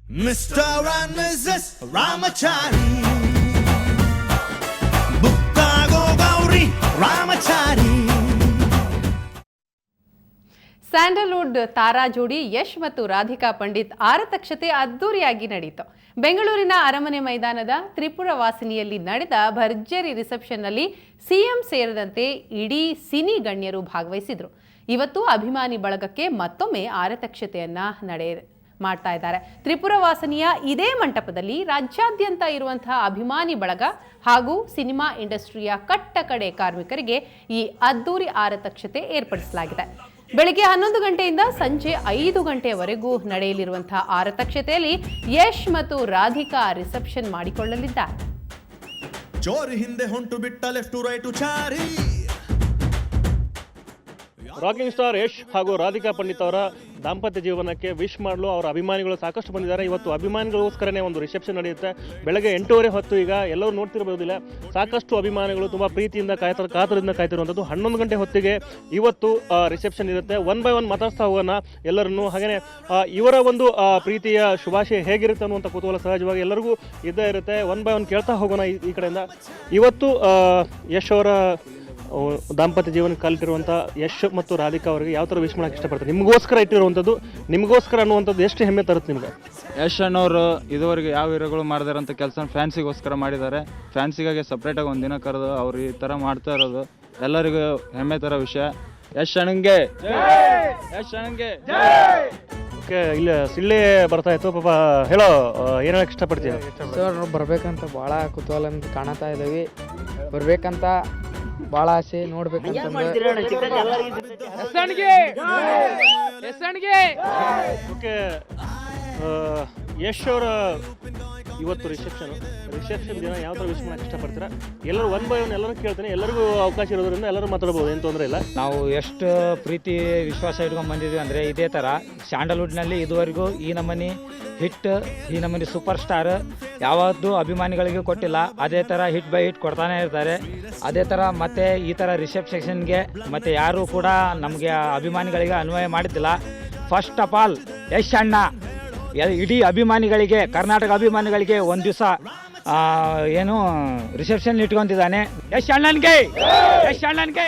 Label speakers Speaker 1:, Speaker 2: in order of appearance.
Speaker 1: Mr. and Mrs. Ramachari Bukkago Gauri Ramachari.
Speaker 2: Sandalwood ತಾರಾ ಜೋಡಿ ಯಶ್ ಮತ್ತು ರಾಧಿಕಾ ಪಂಡಿತ್ ಆರತಕ್ಷತೆ ಅದ್ದೂರಿಯಾಗಿ ನಡೆಯಿತು. ಬೆಂಗಳೂರಿನ ಅರಮನೆ ಮೈದಾನದ ತ್ರಿಪುರ ವಾಸಿನಿಯಲ್ಲಿ ನಡೆದ ಭರ್ಜರಿ ರಿಸೆಪ್ಷನ್ನಲ್ಲಿ ಸಿಎಂ ಸೇರಿದಂತೆ ಇಡೀ ಸಿನಿ ಗಣ್ಯರು ಭಾಗವಹಿಸಿದ್ರು. ಇವತ್ತು ಅಭಿಮಾನಿ ಬಳಗಕ್ಕೆ ಮತ್ತೊಮ್ಮೆ ಆರತಕ್ಷತೆಯನ್ನ ಮಾಡ್ತಾ ಇದ್ದಾರೆ. ತ್ರಿಪುರ ವಾಸನಿಯ ಇದೇ ಮಂಟಪದಲ್ಲಿ ರಾಜ್ಯಾದ್ಯಂತ ಇರುವಂತಹ ಅಭಿಮಾನಿ ಬಳಗ ಹಾಗೂ ಸಿನಿಮಾ ಇಂಡಸ್ಟ್ರಿಯ ಕಟ್ಟಕಡೆ ಕಾರ್ಮಿಕರಿಗೆ ಈ ಅದ್ದೂರಿ ಆರತಕ್ಷತೆ ಏರ್ಪಡಿಸಲಾಗಿದೆ. ಬೆಳಗ್ಗೆ 11 ಗಂಟೆಯಿಂದ ಸಂಜೆ 5 ಗಂಟೆಯವರೆಗೂ ನಡೆಯಲಿರುವಂತಹ ಆರತಕ್ಷತೆಯಲ್ಲಿ ಯಶ್ ಮತ್ತು ರಾಧಿಕಾ ರಿಸೆಪ್ಷನ್ ಮಾಡಿಕೊಳ್ಳಲಿದ್ದಾರೆ.
Speaker 1: ಜೋರಿ ಹಿಂದೆ ಹೊಂಟು ಬಿಟ್ಟ ಲೆಫ್ಟ್ ಟು ರೈಟ್ ಚಾರಿ.
Speaker 3: ರಾಕಿಂಗ್ ಸ್ಟಾರ್ ಯಶ್ ಹಾಗೂ ರಾಧಿಕಾ ಪಂಡಿತ್ ಅವರ ದಾಂಪತ್ಯ ಜೀವನಕ್ಕೆ ವಿಶ್ ಮಾಡಲು ಅವರ ಅಭಿಮಾನಿಗಳು ಸಾಕಷ್ಟು ಬಂದಿದ್ದಾರೆ. ಇವತ್ತು ಅಭಿಮಾನಿಗಳಿಗೋಸ್ಕರನೇ ಒಂದು ರಿಸೆಪ್ಷನ್ ನಡೆಯುತ್ತೆ. ಬೆಳಗ್ಗೆ 8:30 ಹೊತ್ತು ಈಗ ಎಲ್ಲರೂ ನೋಡ್ತಿರಬಹುದಿಲ್ಲ, ಸಾಕಷ್ಟು ಅಭಿಮಾನಿಗಳು ತುಂಬ ಪ್ರೀತಿಯಿಂದ ಕಾತರದಿಂದ ಕಾಯ್ತಿರುವಂಥದ್ದು. 11 ಗಂಟೆ ಹೊತ್ತಿಗೆ ಇವತ್ತು ರಿಸೆಪ್ಷನ್ ಇರುತ್ತೆ. ಒನ್ ಬೈ ಒನ್ ಮಾತಾಡ್ತಾ ಹೋಗೋಣ ಎಲ್ಲರನ್ನು. ಹಾಗೆಯೇ ಇವರ ಒಂದು ಪ್ರೀತಿಯ ಶುಭಾಶಯ ಹೇಗಿರುತ್ತೆ ಅನ್ನುವಂಥ ಕುತೂಹಲ ಸಹಜವಾಗಿ ಎಲ್ಲರಿಗೂ ಇದ್ದೇ ಇರುತ್ತೆ. ಒನ್ ಬೈ ಒನ್ ಕೇಳ್ತಾ ಹೋಗೋಣ ಈ ಕಡೆಯಿಂದ. ಇವತ್ತು ಯಶ್ ಅವರ ದಾಂಪತ್ಯ ಜೀವನಕ್ಕೆ ಕಾಲಿಟ್ಟಿರುವಂಥ ಯಶ್ ಮತ್ತು ರಾಧಿಕಾ ಅವರಿಗೆ ಯಾವ ಥರ ವಿಶ್ ಮಾಡೋಕ್ಕೆ ಇಷ್ಟಪಡ್ತಾರೆ? ನಿಮಗೋಸ್ಕರ ಇಟ್ಟಿರುವಂಥದ್ದು, ನಿಮಗೋಸ್ಕರ ಅನ್ನುವಂಥದ್ದು ಎಷ್ಟು ಹೆಮ್ಮೆ ತರುತ್ತೆ ನಿಮಗೆ?
Speaker 4: ಯಶ್ ಅಣ್ಣವರು ಇದುವರೆಗೆ ಯಾವ ಹೀರೋಗಳು ಮಾಡಿದಾರಂಥ ಕೆಲಸ ಫ್ಯಾನ್ಸಿಗೋಸ್ಕರ ಮಾಡಿದ್ದಾರೆ. ಫ್ಯಾನ್ಸಿಗಾಗಿ ಸಪ್ರೇಟಾಗಿ ಒಂದು ದಿನ ಕರೆದು ಅವ್ರು ಈ ಥರ ಮಾಡ್ತಾ ಇರೋದು ಎಲ್ಲರಿಗೂ ಹೆಮ್ಮೆ ಥರ ವಿಷಯ. ಯಶ್ ಅಣ್ಣಂಗೆ, ಯಶ್ ಅಣ್ಣಂಗೆ.
Speaker 3: ಓಕೆ, ಇಲ್ಲಿ ಸಿಳ್ಳೆ ಬರ್ತಾ ಇತ್ತು ಪಾಪ, ಹೇಳೋ ಏನು ಹೇಳಕ್ಕೆ ಇಷ್ಟಪಡ್ತೀವಿ?
Speaker 5: ಸರ್ ನಾವು ಬರ್ಬೇಕಂತ ಭಾಳ ಕುತೂಹಲದಿಂದ ಕಾಣತಾ ಇದ್ದೀವಿ. ಬರ್ಬೇಕಂತ ಭಾಳ ಆಸೆ, ನೋಡ್ಬೇಕಂತಂದ್ರೆ.
Speaker 3: ಓಕೆ, ಯಶ್ ಅವರ ಇವತ್ತು ರಿಸೆಪ್ಷನ್ ದಿನ ಯಾವ ಥರ ವಿಶ್ ಮಾಡಕ್ಕೆ ಇಷ್ಟಪಡ್ತೀರಾ? ಎಲ್ಲರೂ ಒನ್ ಬೈ ಒನ್ ಎಲ್ಲರೂ ಕೇಳ್ತೇನೆ, ಎಲ್ಲರಿಗೂ ಅವಕಾಶ ಇರೋದ್ರಿಂದ ಎಲ್ಲರೂ ಮಾತಾಡ್ಬೋದು, ಏನು ತೊಂದರೆ ಇಲ್ಲ.
Speaker 6: ನಾವು ಎಷ್ಟು ಪ್ರೀತಿ ವಿಶ್ವಾಸ ಇಟ್ಕೊಂಡು ಬಂದಿದ್ವಿ ಅಂದರೆ ಇದೇ ಥರ ಸ್ಯಾಂಡಲ್ವುಡ್ನಲ್ಲಿ ಇದುವರೆಗೂ ಈ ನಮೂನಿ ಹಿಟ್, ಈ ನಮೂನಿ ಸೂಪರ್ ಸ್ಟಾರ್ ಯಾವತ್ತೂ ಅಭಿಮಾನಿಗಳಿಗೆ ಕೊಟ್ಟಿಲ್ಲ. ಅದೇ ಥರ ಹಿಟ್ ಬೈ ಹಿಟ್ ಕೊಡ್ತಾನೆ ಇರ್ತಾರೆ. ಅದೇ ಥರ ಮತ್ತೆ ಈ ಥರ ರಿಸೆಪ್ಷನ್ಗೆ ಮತ್ತೆ ಯಾರೂ ಕೂಡ ನಮಗೆ ಅಭಿಮಾನಿಗಳಿಗೆ ಅನ್ವಯ ಮಾಡಿದ್ದಿಲ್ಲ. ಫಸ್ಟ್ ಆಫ್ ಆಲ್ ಯಶ್ ಅಣ್ಣ ಇಡೀ ಅಭಿಮಾನಿಗಳಿಗೆ, ಕರ್ನಾಟಕ ಅಭಿಮಾನಿಗಳಿಗೆ ಒಂದು ದಿವಸ ಏನು ರಿಸೆಪ್ಷನ್ ಇಟ್ಕೊಂತಿದ್ದಾನೆ. ಯಶ್ ಅಣ್ಣನ್ಗೆ, ಯಶ್ ಅಣ್ಣನ್ಗೆ.